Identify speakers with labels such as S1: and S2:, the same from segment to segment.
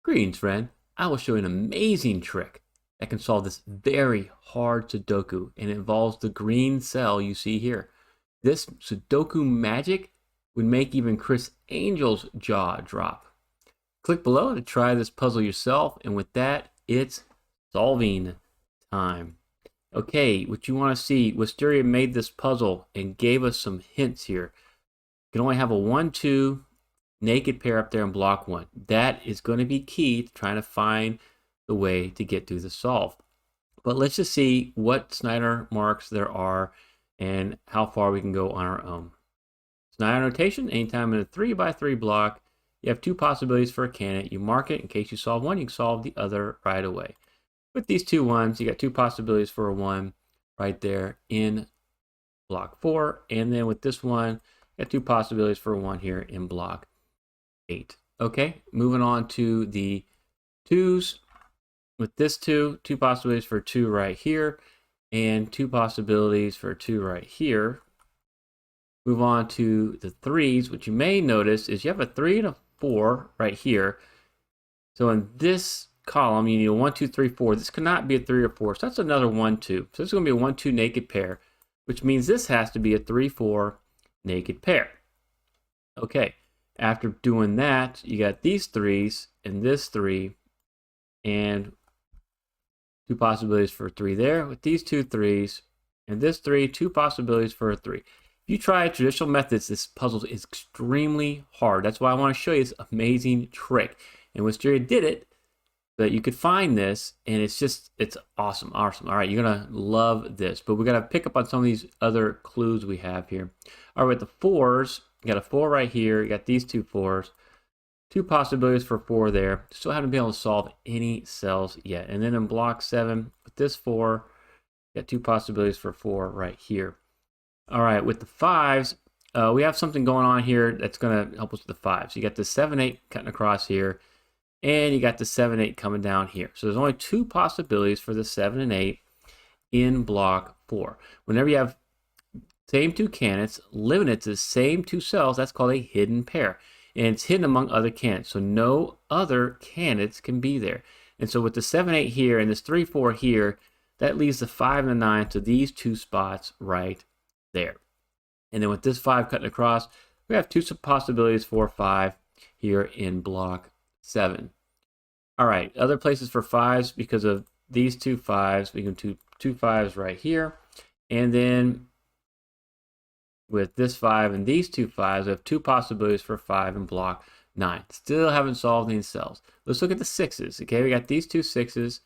S1: Greetings, friend. I will show you an amazing trick that can solve this very hard Sudoku, and it involves the green cell you see here. This Sudoku magic would make even Chris Angel's jaw drop. Click below to try this puzzle yourself, and with that, it's solving time. Okay, what you want to see, Wisteria made this puzzle and gave us some hints here. You can only have a 1-2 naked pair up there in block 1. That is going to be key to trying to find the way to get through the solve. But let's just see what Snyder marks there are and how far we can go on our own. Snyder notation, anytime in a 3x3 block, you have two possibilities for a candidate. You mark it in case you solve one, you can solve the other right away. With these two ones, you got two possibilities for a 1 right there in block 4. And then with this one, you got two possibilities for a 1 here in block 8. Okay, moving on to the 2s. With this 2 possibilities for 2 right here, and 2 possibilities for 2 right here. Move on to the 3s. What you may notice is you have a 3 and a 4 right here. So in this column, you need a 1, 2, 3, 4. This cannot be a 3 or 4, so that's another 1, 2. So this is going to be a 1, 2 naked pair, which means this has to be a 3, 4 naked pair. Okay. After doing that, you got these 3s and this 3 and 2 possibilities for a 3 there with these 2 3s and this 3, 2 possibilities for a 3. If you try traditional methods, this puzzle is extremely hard. That's why I want to show you this amazing trick. And Wisteria did it, that you could find this, and it's awesome. All right, you're gonna love this. But we gotta pick up on some of these other clues we have here. All right, with the 4s. You got a 4 right here. You got these 2 4s. 2 possibilities for 4 there. Still haven't been able to solve any cells yet. And then in block 7, with this 4, you got 2 possibilities for 4 right here. All right, with the 5s, we have something going on here that's going to help us with the 5s. You got the 7 8 cutting across here, and you got the 7 8 coming down here. So there's only 2 possibilities for the 7 and 8 in block 4. Whenever you have same 2 candidates, limited to the same 2 cells, that's called a hidden pair. And it's hidden among other candidates, so no other candidates can be there. And so with the 7, 8 here and this 3, 4 here, that leaves the 5 and the 9 to these 2 spots right there. And then with this 5 cutting across, we have 2 possibilities for 5 here in block 7. All right, other places for 5s, because of these 2 5s, we can do 2 5s right here. And then with this 5 and these 2 5s, we have 2 possibilities for 5 in block 9. Still haven't solved any cells. Let's look at the 6s. Okay, we got these 2 6s,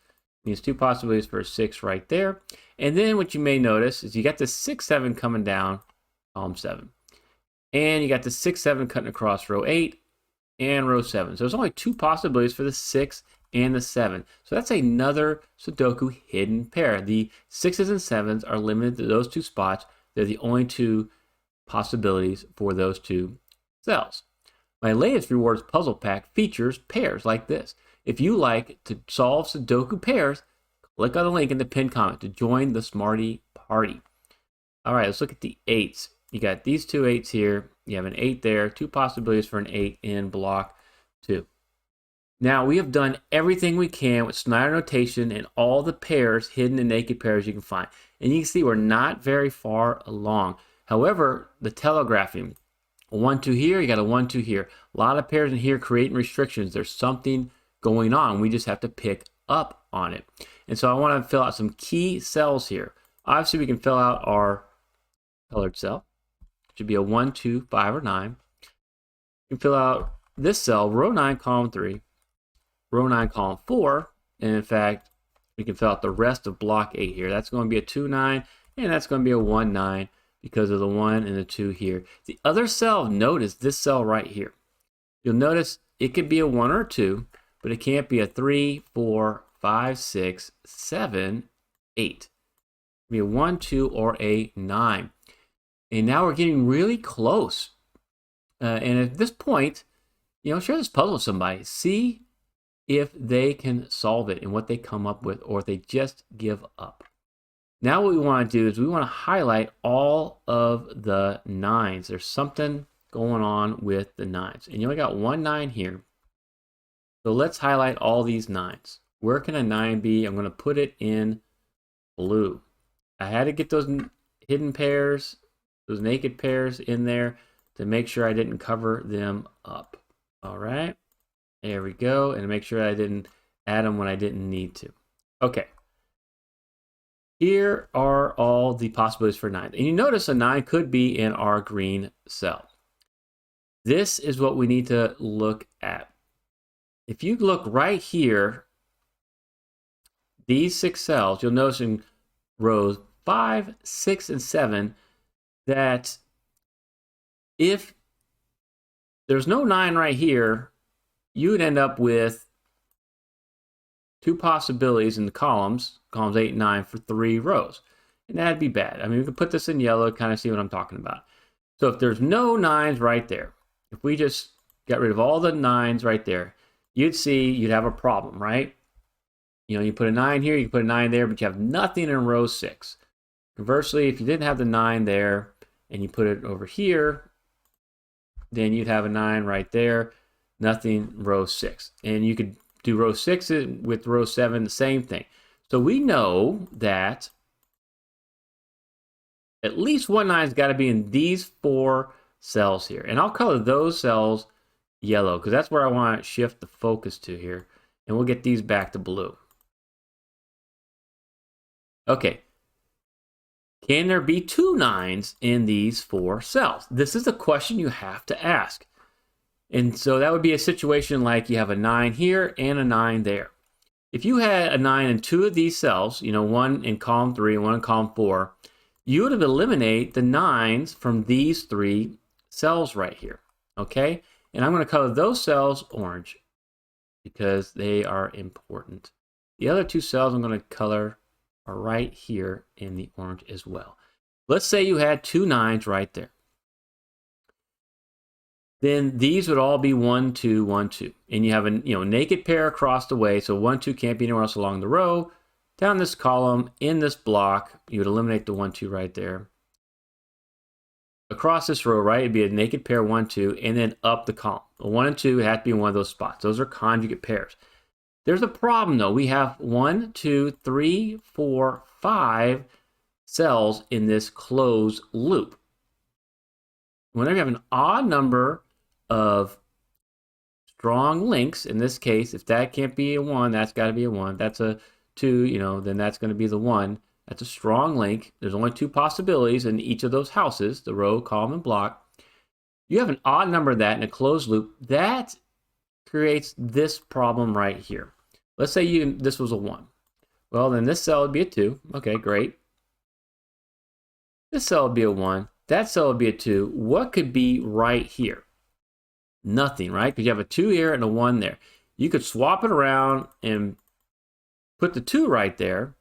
S1: these 2 possibilities for a 6 right there. And then what you may notice is you got the 6 7 coming down column 7. And you got the 6 7 cutting across row 8 and row 7. So there's only 2 possibilities for the 6 and the 7. So that's another Sudoku hidden pair. The 6s and 7s are limited to those 2 spots. They're the only 2 possibilities for those 2 cells. My latest rewards puzzle pack features pairs like this. If you like to solve Sudoku pairs, click on the link in the pinned comment to join the Smarty Party. All right, let's look at the 8s. You got these 2 8s here. You have an 8 there, 2 possibilities for an 8 in block 2. Now, we have done everything we can with Snyder notation and all the pairs, hidden and naked pairs you can find. And you can see we're not very far along. However, the telegraphing, a 1 2 here, you got a 1 2 here. A lot of pairs in here creating restrictions. There's something going on. We just have to pick up on it. And so I want to fill out some key cells here. Obviously, we can fill out our colored cell. It should be a 1 2 5 or 9. You can fill out this cell, row 9, column 3, row 9, column 4. And in fact, we can fill out the rest of block 8 here. That's going to be a 2 9, and that's going to be a 1 9. Because of the 1 and the 2 here. The other cell of note is this cell right here. You'll notice it could be a 1 or a 2, but it can't be a 3, 4, 5, 6, 7, 8. It can be a 1, 2, or a 9. And now we're getting really close. And at this point, share this puzzle with somebody. See if they can solve it and what they come up with, or if they just give up. Now what we want to do is we want to highlight all of the 9s. There's something going on with the 9s. And you only got 1 9 here. So let's highlight all these 9s. Where can a 9 be? I'm going to put it in blue. I had to get those hidden pairs, those naked pairs in there to make sure I didn't cover them up. All right, there we go. And make sure I didn't add them when I didn't need to. Okay. Here are all the possibilities for 9. And you notice a 9 could be in our green cell. This is what we need to look at. If you look right here, these 6 cells, you'll notice in rows 5, 6, and 7 that if there's no 9 right here, you would end up with 2 possibilities in the columns 8 and 9 for 3 rows. And that'd be bad. I mean, we could put this in yellow to kind of see what I'm talking about. So if there's no 9s right there, if we just got rid of all the 9s right there, you'd see you'd have a problem, right? You know, you put a 9 here, you put a 9 there, but you have nothing in row 6. Conversely, if you didn't have the 9 there and you put it over here, then you'd have a 9 right there, nothing row 6. And you could do row 6 with row 7, the same thing. So we know that at least one 9's got to be in these 4 cells here. And I'll color those cells yellow because that's where I want to shift the focus to here. And we'll get these back to blue. Okay. Can there be 2 9s in these 4 cells? This is a question you have to ask. And so that would be a situation like you have a 9 here and a 9 there. If you had a 9 in 2 of these cells, you know, one in column 3 and one in column 4, you would have eliminated the 9s from these 3 cells right here, okay? And I'm going to color those cells orange because they are important. The other 2 cells I'm going to color are right here in the orange as well. Let's say you had 2 9s right there. Then these would all be 1, 2, 1, 2. And you have a naked pair across the way, so 1, 2 can't be anywhere else along the row. Down this column, in this block, you would eliminate the 1, 2 right there. Across this row, right, it'd be a naked pair 1, 2, and then up the column. The 1 and 2 have to be in one of those spots. Those are conjugate pairs. There's a problem though. We have 1, 2, 3, 4, 5 cells in this closed loop. Whenever you have an odd number of strong links, in this case, if that can't be a 1, that's got to be a 1. That's a 2, then that's going to be the 1. That's a strong link. There's only 2 possibilities in each of those houses, the row, column, and block. You have an odd number of that in a closed loop. That creates this problem right here. Let's say this was a 1. Well, then this cell would be a 2. Okay, great. This cell would be a 1. That cell would be a 2. What could be right here? Nothing, right? Because you have a 2 here and a 1 there. You could swap it around and put the 2 right there.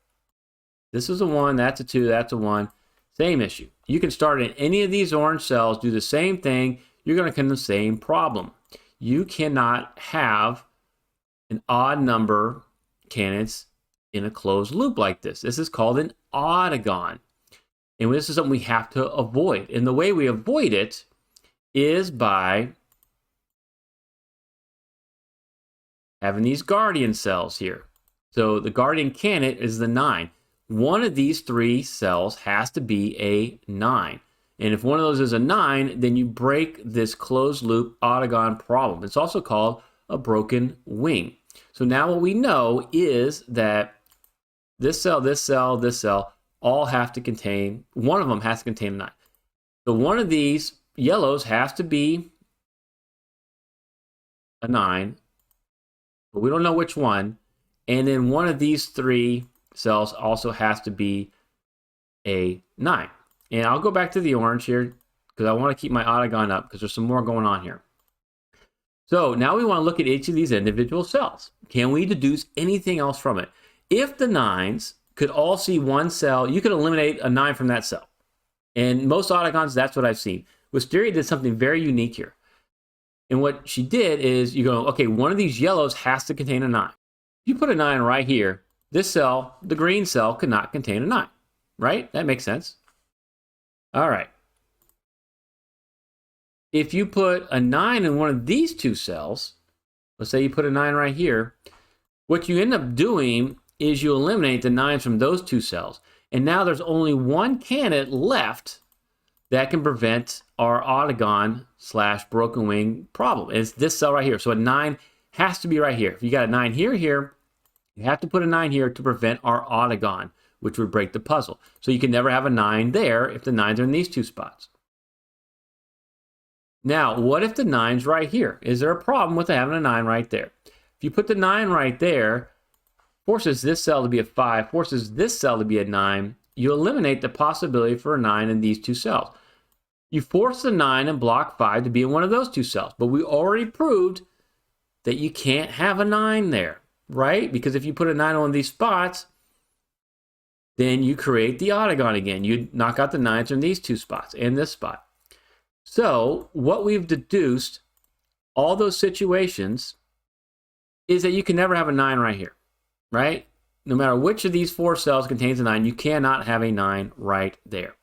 S1: This is a 1, that's a 2, that's a 1. Same issue. You can start in any of these orange cells, do the same thing. You're going to come to the same problem. You cannot have an odd number candidates in a closed loop like this. This is called an Oddagon. And this is something we have to avoid. And the way we avoid it is by having these guardian cells here. So the guardian candidate is the 9. One of these 3 cells has to be a 9. And if one of those is a 9, then you break this closed loop Oddagon problem. It's also called a broken wing. So now what we know is that this cell, this cell, this cell, all have to contain, one of them has to contain a 9. So one of these yellows has to be a 9, but we don't know which one. And then one of these 3 cells also has to be a 9. And I'll go back to the orange here because I want to keep my Oddagon up because there's some more going on here. So now we want to look at each of these individual cells. Can we deduce anything else from it? If the 9s could all see one cell, you could eliminate a 9 from that cell. And most Oddagons, that's what I've seen. Wisteria did something very unique here. And what she did is you go, okay, one of these yellows has to contain a 9. If you put a 9 right here, this cell, the green cell, could not contain a 9, right? That makes sense. All right. If you put a 9 in one of these 2 cells, let's say you put a 9 right here, what you end up doing is you eliminate the 9s from those two cells. And now there's only one candidate left that can prevent our Oddagon / broken wing problem. And it's this cell right here. So a 9 has to be right here. If you got a 9 here, you have to put a 9 here to prevent our Oddagon, which would break the puzzle. So you can never have a 9 there if the 9s are in these two spots. Now, what if the 9's right here? Is there a problem with having a 9 right there? If you put the 9 right there, forces this cell to be a 5, forces this cell to be a 9, you eliminate the possibility for a 9 in these two cells. You force the 9 in block 5 to be in one of those two cells, but we already proved that you can't have a 9 there, right? Because if you put a 9 on these spots, then you create the Oddagon again. You knock out the 9s from these two spots and this spot. So what we've deduced, all those situations, is that you can never have a 9 right here, right? No matter which of these 4 cells contains a 9, you cannot have a 9 right there.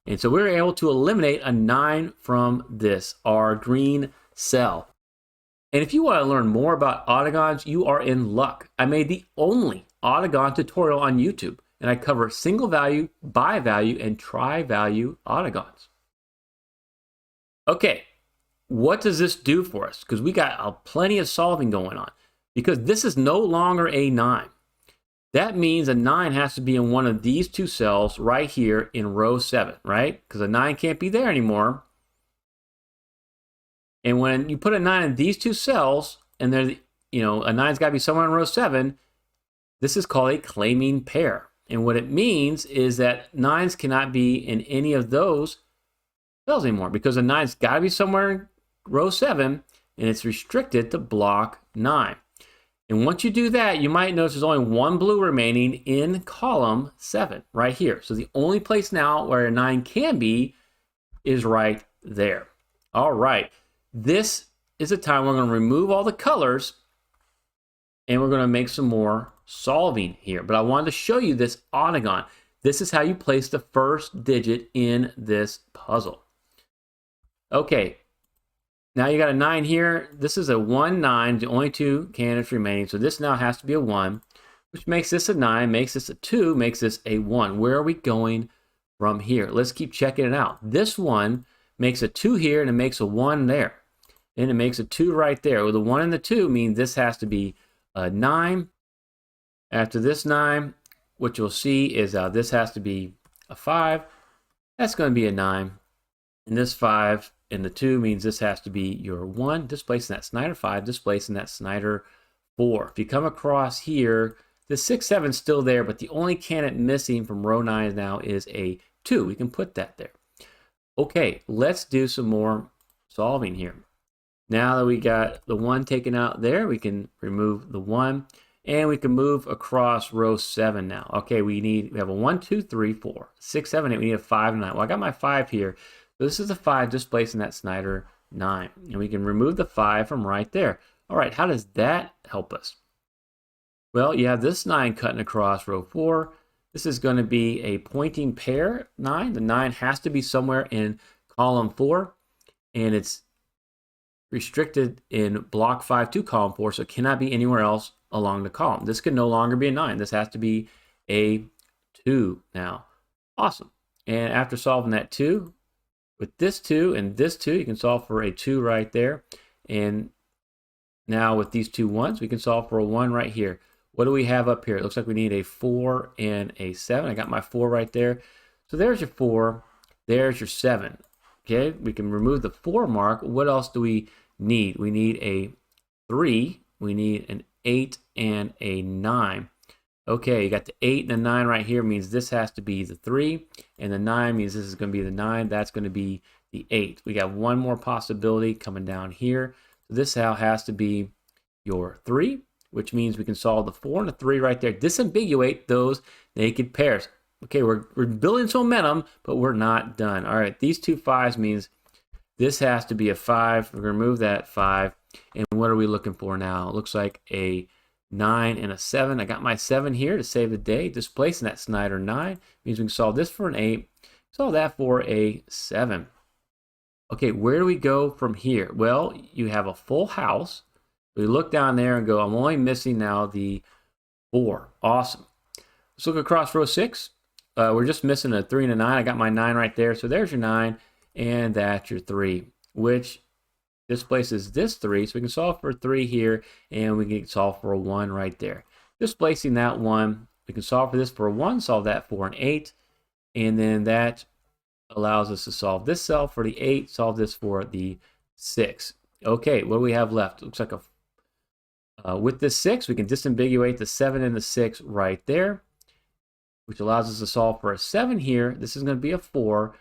S1: And so we're able to eliminate a 9 from this, our green cell. And if you want to learn more about Oddagons, you are in luck. I made the only Oddagon tutorial on YouTube, and I cover single value, bi value, and tri-value Oddagons. Okay, what does this do for us? Because we got plenty of solving going on. Because this is no longer a 9. That means a 9 has to be in one of these two cells right here in row 7, right? Because a 9 can't be there anymore. And when you put a 9 in these two cells, and there's, a 9's got to be somewhere in row 7, this is called a claiming pair. And what it means is that 9s cannot be in any of those cells anymore, because a 9's got to be somewhere in row 7, and it's restricted to block 9. And once you do that, you might notice there's only one blue remaining in column 7, right here. So the only place now where a 9 can be is right there. All right, this is a time we're going to remove all the colors, and we're going to make some more solving here. But I wanted to show you this Oddagon. This is how you place the first digit in this puzzle. Okay. Now you got a 9 here. This is a 1, 9, the only two candidates remaining. So this now has to be a 1, which makes this a 9, makes this a 2, makes this a 1. Where are we going from here? Let's keep checking it out. This one makes a 2 here, and it makes a 1 there. And it makes a 2 right there. Well, the 1 and the 2 mean this has to be a 9. After this 9, what you'll see is this has to be a 5. That's going to be a 9. And this 5 and the 2 means this has to be your 1, displacing that Snyder 5, displacing that Snyder 4. If you come across here, the 6, 7 is still there, but the only candidate missing from row 9 now is a 2. We can put that there. Okay, let's do some more solving here. Now that we got the 1 taken out there, we can remove the 1, and we can move across row 7 now. Okay, we have a 1, 2, 3, 4, 6, 7, 8. We need a 5 and 9. Well, I got my 5 here. So this is the 5 displacing that Snyder 9. And we can remove the 5 from right there. All right, how does that help us? Well, you have this 9 cutting across row 4. This is going to be a pointing pair 9. The 9 has to be somewhere in column 4. And it's restricted in block 5 to column 4, so it cannot be anywhere else along the column. This can no longer be a 9. This has to be a 2 now. Awesome. And after solving that 2, with this 2 and this 2, you can solve for a 2 right there. And now with these two 1s, we can solve for a 1 right here. What do we have up here? It looks like we need a 4 and a 7. I got my 4 right there. So there's your 4. There's your 7. Okay, we can remove the 4 mark. What else do we need? We need a 3. We need an 8 and a 9. Okay, you got the 8 and the 9 right here, means this has to be the 3, and the 9 means this is going to be the 9. That's going to be the 8. We got one more possibility coming down here. So this now has to be your 3, which means we can solve the 4 and the 3 right there. Disambiguate those naked pairs. Okay, we're building some momentum, but we're not done. All right, these two 5s means this has to be a 5. We're going to remove that 5. And what are we looking for now? It looks like a 9 and a 7. I got my 7 here to save the day. Displacing that Snyder 9 means we can solve this for an 8. Solve that for a 7. Okay, where do we go from here? Well, you have a full house. We look down there and go, I'm only missing now the 4. Awesome. Let's look across row 6. We're just missing a 3 and a 9. I got my 9 right there. So there's your 9, and that's your 3, which displaces this 3. So we can solve for 3 here, and we can solve for a 1 right there. Displacing that 1, we can solve for this for a 1, solve that for an 8, and then that allows us to solve this cell for the 8, solve this for the 6. Okay, what do we have left? Looks like with this 6, we can disambiguate the 7 and the 6 right there, which allows us to solve for a 7 here. This is going to be a 4.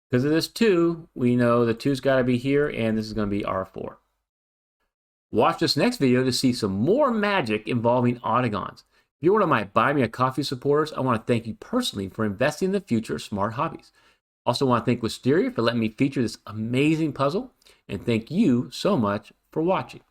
S1: Because of this 2, we know the 2's got to be here, and this is going to be our 4. Watch this next video to see some more magic involving Oddagons. If you're one of my Buy Me a Coffee supporters, I want to thank you personally for investing in the future of smart hobbies. Also want to thank Wisteria for letting me feature this amazing puzzle, and thank you so much for watching.